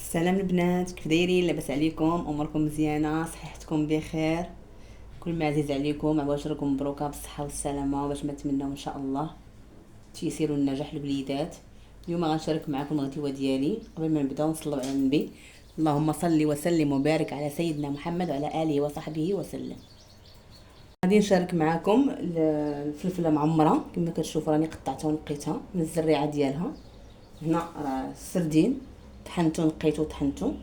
السلام البنات، كيف دايرين؟ لاباس عليكم؟ اموركم مزيانه؟ صحتكم بخير؟ كل ما عزيز عليكم عواشركم مبروكه بالصحه والسلامه، باش ما نتمناو ان شاء الله تيسير النجاح للوليدات. اليوم غنشارك معكم الغديوه ديالي. قبل ما نبداو نصلوا على النبي. اللهم صل وسلم وبارك على سيدنا محمد وعلى اله وصحبه وسلم. غادي نشارك معكم الفلفله معمره. كما كتشوفوا راني قطعتها ونقيتها من الزريعه ديالها. هنا راه السردين طحنته نقيته وطحنته.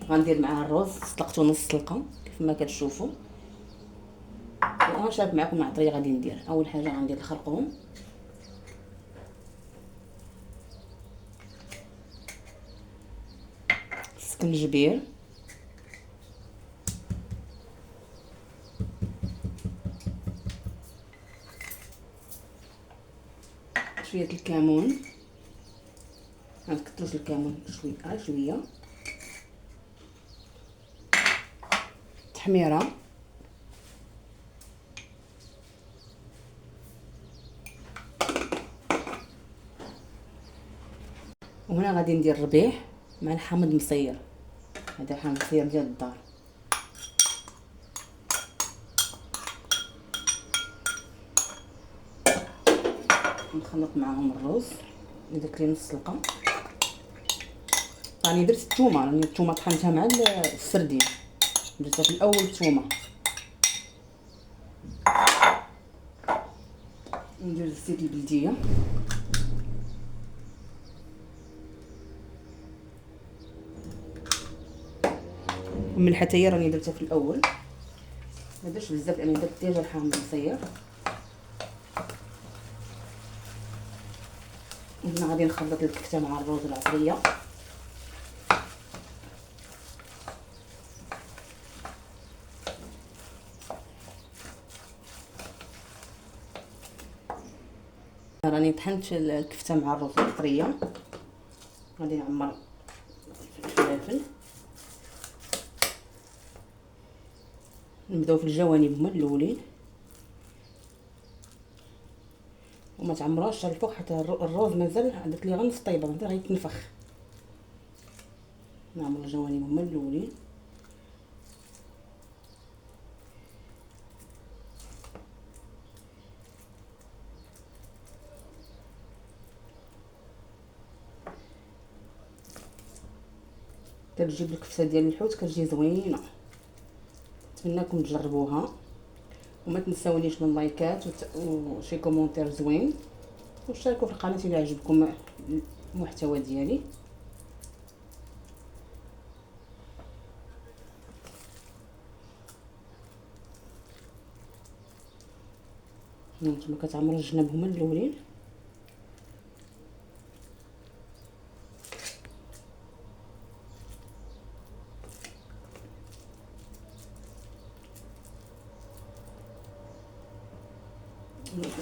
غندير معاه الرز سلقته نص سلقه كيف ما كتشوفوا. غنشارك معكم مع الطريقه غادي ندير. اول حاجه غندير الخرقوم، السكنجبير، شويه الكمون. غنكثروا الكمون شويه شويه. تحميره، وهنا غادي ندير الربيح مع الحامض مصير. هذا حامض مصير ديال الدار. نخلط معاهم الرز اللي درت ليه نص سلقه. راني درت الثومه، الثومه طحنتها مع السردين، درتها في الاول الثومه. ندير الزيت البلديه، والملحه حتى هي راني درتها في الاول، ما درتش بزاف لاني درت ديجا الحامض مصير. هنا غادي نخلط الكفته مع الرز والعطريه. راني طحنت الكفته مع الرز والعطريه. غادي نعمر الفلفل. نبداو في الجوانب هما الاولين، وما تعمروهاش على الفوق حتى الرز مازال درت ليه غير نص طيبه، مازال غيتنفخ. نعمر الجوانب هما الاولين. كتجيب الكفته ديال الحوت كتجي زوينه. نتمنىكم تجربوها، وما تنساونيش من لايكات وشي كومونتير زوين، واشتركوا في القناه الا عجبكم المحتوى ديالي. هانتوما كتعمروا الجناب هما الاولين.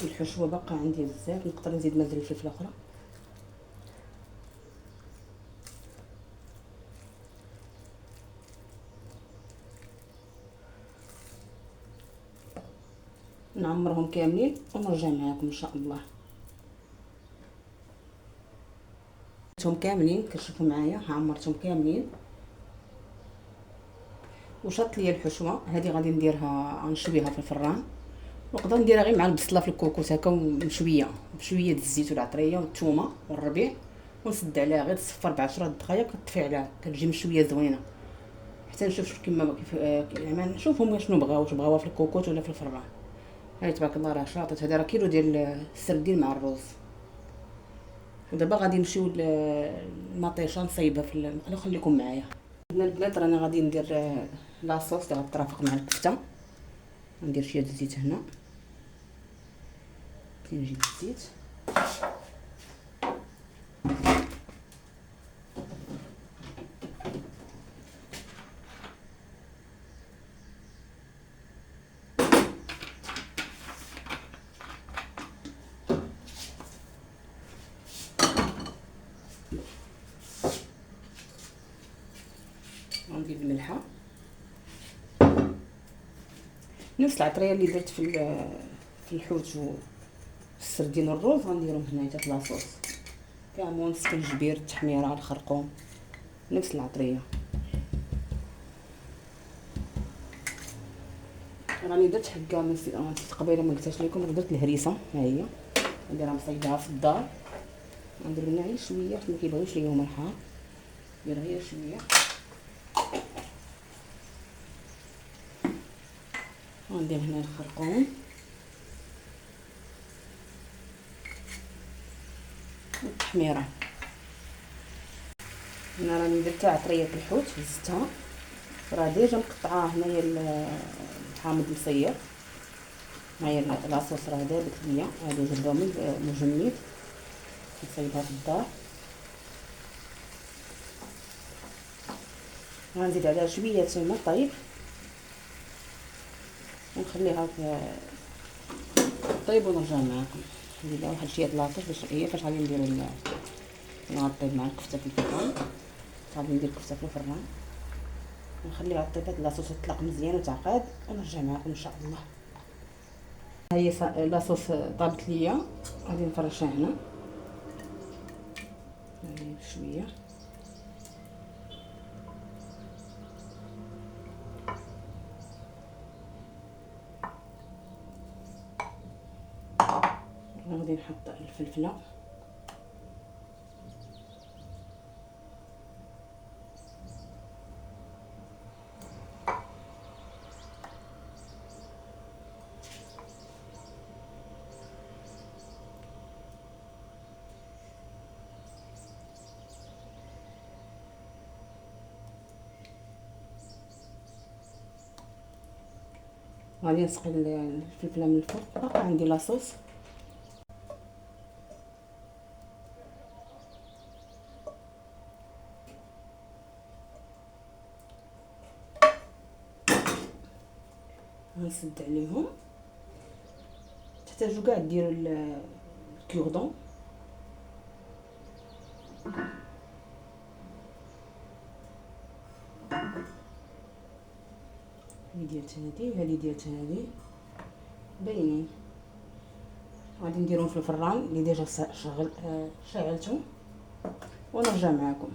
الحشوه باقا عندي بزاف، نقدر نزيد مازال الفلفله اخرى. نعمرهم كاملين ونرجع معكم ان شاء الله. عمرتهم كاملين كتشوفوا معايا، عمرتهم كاملين وشط ليا الحشوه. هذه غادي نديرها غنشويها في الفران، نقدر نديرها غير مع البصله في الكوكوط هكا ومشويه بشويه الزيت والعطريه والثومه والربيع، ونسد عليها غير تصفر ب10 دقائق كطفي عليها، كتجي مشويه زوينه حتى نشوف كيما كيف يعني نشوفهم شنو بغاو، واش بغاوها في الكوكوط ولا في الفران. هاي تبارك الله راه شاطت. هذا راه كيلو ديال السردين مع الرز. ودابا غادي نمشيو للمطيشه نصايبها في خليكم معايا. هنا البنات راني غادي ندير لاصوص اللي غترافق مع الكفته. ندير شويه الزيت هنا، نجيب الزيت ونجيب الملحه، نفس العطريه اللي درت في الحوت والسردين والرز غنديرهم هنايا في لاصوص. كمون، سكنجبير، التحميره، الخرقوم. نفس العطريه. راني درت حكا نسيت قبيله ما قلتهاش لكم، درت الهريسه ها هي نديرها مصيدها في الدار. ندير منها غير شويه حيت ما كيبغيوش ليهم الحار، ندير غير شويه. وندير هنا الخرقوم والتحميره. هنا راني درتها عطريه الحوت هزتها، راه ديجا مقطعاه. هنايا الحامض مصير، هاهي لاصوص راه دابت ليا. هادو جبدو مجمد نصيبها في الدار. غنزيد عليها شويه تما طيب ونخليها طيب ونرجع معكم. نزيد واحد شويه لاطاش باش هي فاش غادي نديرو نغطيب مع الكفته في الفران. غادي ندير الكفته في الفران ونخليها طيب هاد لاصوص تطلق مزيان وتعقد ونرجع معكم ان شاء الله. هي لاصوص طابت ليا، غادي نفرشها هنا شويه. غادي نحط الفلفله غادي نسقي الفلفله من الفوق. باقا عندي لاصوص غنسد عليهم. تحتاجوا كاع ديروا الكوردون. هذه ديالت هذه وهذه ديالت هذه باينين. غادي نديرهم في الفران اللي ديجا شغلته ونرجع معكم.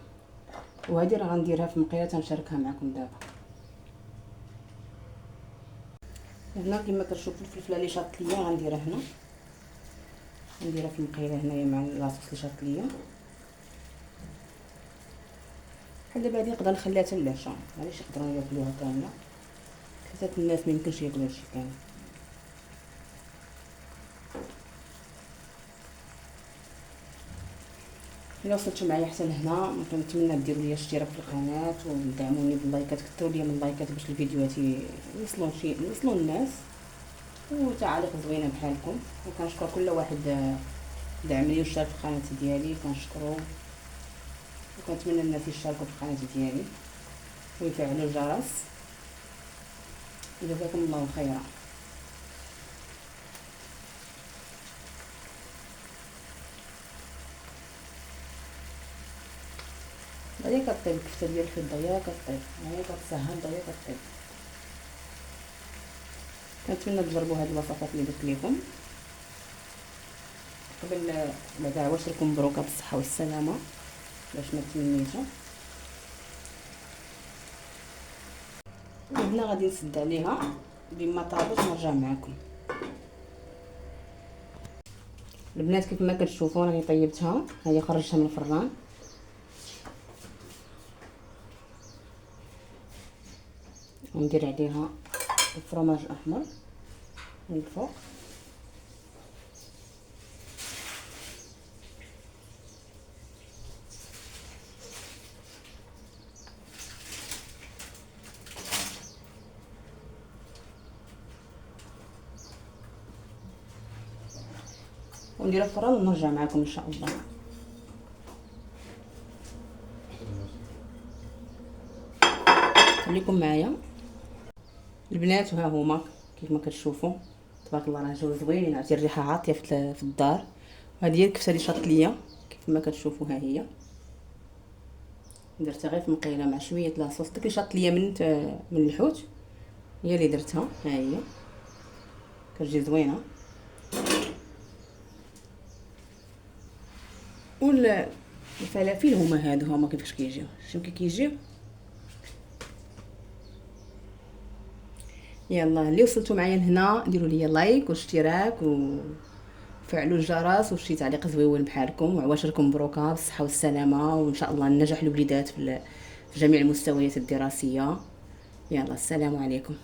وهذه راه غنديرها في مقيله تنشاركها معكم دابا. هنا كما كتشوفوا الفلفله اللي شاط ليا غنديرها هنا، نديرها في المقيله هنايا مع لاصوص اللي شاط ليا. بحال دابا هادي نقدر نخليها حتى للعشاء، معليش يقدروا ياكلوها كامله. ثلاثه الناس ما يمكنش ياكلوا هادشي كامل. الا وصلتوا معايا حتى لهنا كنتمنى ديروا لي اشتراك في القناه ودعموني باللايكات، كثروا لي من اللايكات باش الفيديوهات يوصلوا للناس، وتعاليق زوينه بحالكم. وكنشكر كل واحد دعمني واشترك في القناه ديالي، كنشكرو. وكنتمنى الناس يشتركوا في القناه ديالي ويفعلوا الجرس. جزاكم الله خيرا. هي كطيب الكفته ديال الفضه، هي كطيب، هي كتسهل، هي كطيب. كنتمنى تجربوا هاد الوصفات اللي درت لكم. قبل بعدا عواشركم مبروكه بالصحه والسلامه باش ما تمنيتو. هنا غادي نسد عليها بما طابت ونرجع معكم. البنات كيف ما كتشوفوا راني طيبتها، هي خرجتها من الفران. وندير عليها الفرماج الاحمر من الفوق. ونديرها في الفران ونرجع معكم ان شاء الله. خليكم معايا البنات. وها هما كيف ما كتشوفوا تبارك الله راه جاو زوينين، عرفتي الريحه عاطيه في الدار. وهذه هي الكفته اللي شاط ليا كيف ما كتشوفوا، ها هي درتها غير في مقيله مع شويه لاصوص داك اللي شاط ليا من الحوت، هي اللي درتها. ها هي كتجي زوينه. الفلافل هما كيفاش كيجيو، شوف كي كيجيو. يلا اللي وصلتوا معايا لهنا ديروا لي لايك واشتراك وفعلوا الجرس وشي تعليق زويون بحالكم، وعواشركم مبروكه بالصحه والسلامه، وان شاء الله النجاح للوليدات في جميع المستويات الدراسيه. يلا السلام عليكم.